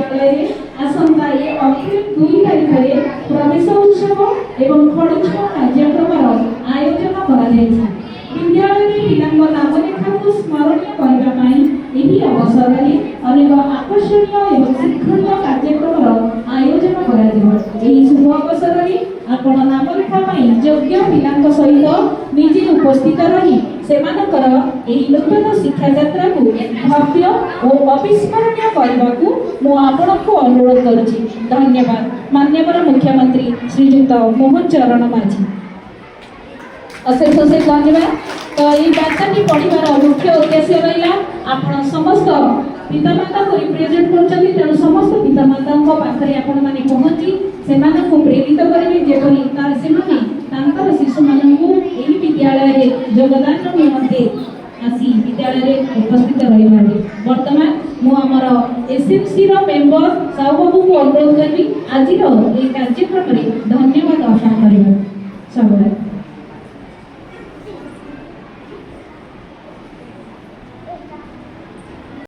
विद्यालय आसंता अप्रैल 2 तारिख में प्रवेश उत्सव एवं खड़ोत्सव कार्यक्रम आयोजन करा विद्यालय पिलांग नाम लेखा को स्मरणीय करने अवसर में अनेक आकर्षणीय एवं शिक्षणीय कार्यक्रम आयोजन करा शुभ अवसर में आपण नाम लेखा योग्य पिलांग सहित निजे उपस्थित रही सेमानकर नूतन शिक्षा यात्रा को भव्य और अविस्मरणीय करने को मु आपको अनुरोध करुच्ची। धन्यवाद। माननीय मुख्यमंत्री श्रीयुक्त मोहन चरण माझी अशेष अशेष धन्यवाद। तो ये बार्ताटी पढ़ार मुख्य उद्देश्य रहा आपण समस्त पितामाता को रिप्रेजेंट कर समस्त पितामाता पाखे आपण मैंने पहुँची से प्रेरित करेंगे जेपरी शिशु मानू विद्यालय योगदान निमंते आसी विद्यालय उपस्थित रही। वर्तमान मुझे एसएमसी मेम्बर साहू बाबू को अनुरोध करी आज कार्यक्रम में धन्यवाद अर्पण करवा।